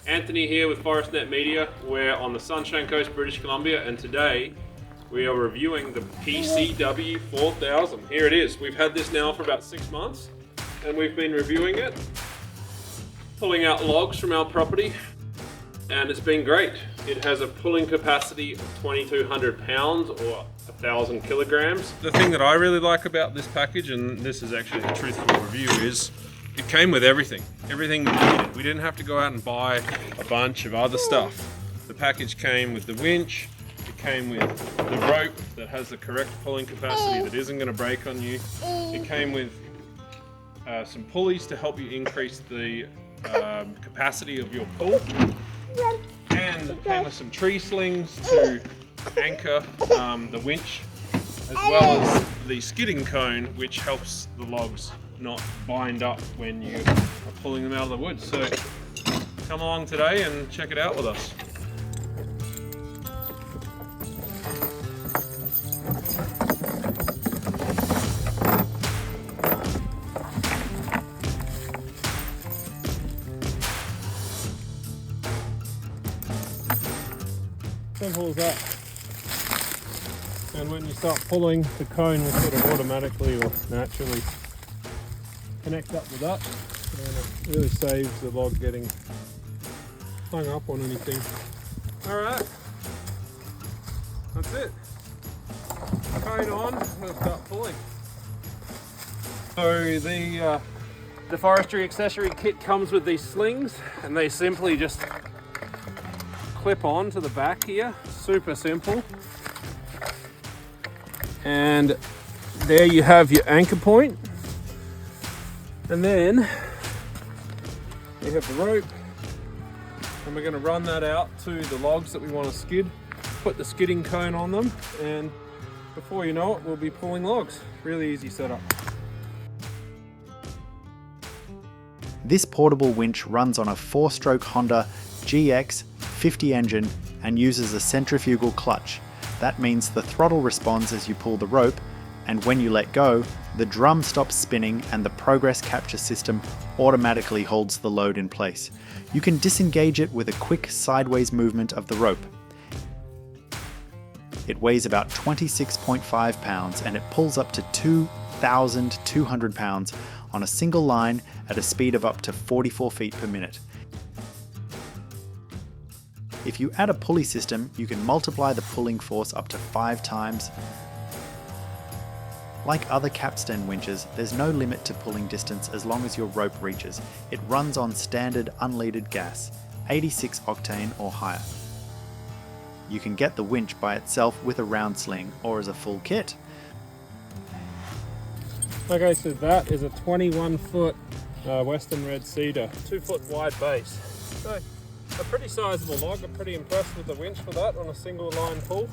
Anthony here with Forestnet Media. We're on the Sunshine Coast, British Columbia, and today we are reviewing the PCW4000. Here it is. We've had this now for about 6 months, and we've been reviewing it, pulling out logs from our property, and it's been great. It has a pulling capacity of 2,200 pounds or 1,000 kilograms. The thing that I really like about this package, and this is actually a truthful review, is it came with everything we needed. We didn't have to go out and buy a bunch of other stuff. The package came with the winch, it came with the rope that has the correct pulling capacity that isn't going to break on you. It came with some pulleys to help you increase the capacity of your pull. And it came with some tree slings to anchor the winch, as well as the skidding cone, which helps the logs not bind up when you are pulling them out of the woods. So come along today and check it out with us. Simple as that. And when you start pulling, the cone will sort of automatically or naturally connect up with that, and it really saves the log getting hung up on anything. Alright, that's it. Cone on, we'll start pulling. So the Forestry accessory kit comes with these slings, and they simply just clip on to the back here. Super simple. And there you have your anchor point. And then we have the rope, and we're going to run that out to the logs that we want to skid, put the skidding cone on them, and before you know it, we'll be pulling logs. Really easy setup. This portable winch runs on a 4-stroke Honda GX50 engine and uses a centrifugal clutch. That means the throttle responds as you pull the rope, and when you let go, the drum stops spinning and the progress capture system automatically holds the load in place. You can disengage it with a quick sideways movement of the rope. It weighs about 26.5 pounds and it pulls up to 2,200 pounds on a single line at a speed of up to 44 feet per minute. If you add a pulley system, you can multiply the pulling force up to 5 times. Like other capstan winches, there's no limit to pulling distance as long as your rope reaches. It runs on standard unleaded gas, 86 octane or higher. You can get the winch by itself with a round sling or as a full kit. Okay, so that is a 21-foot Western Red Cedar, 2-foot wide base. So a pretty sizable log. I'm pretty impressed with the winch for that on a single line pull.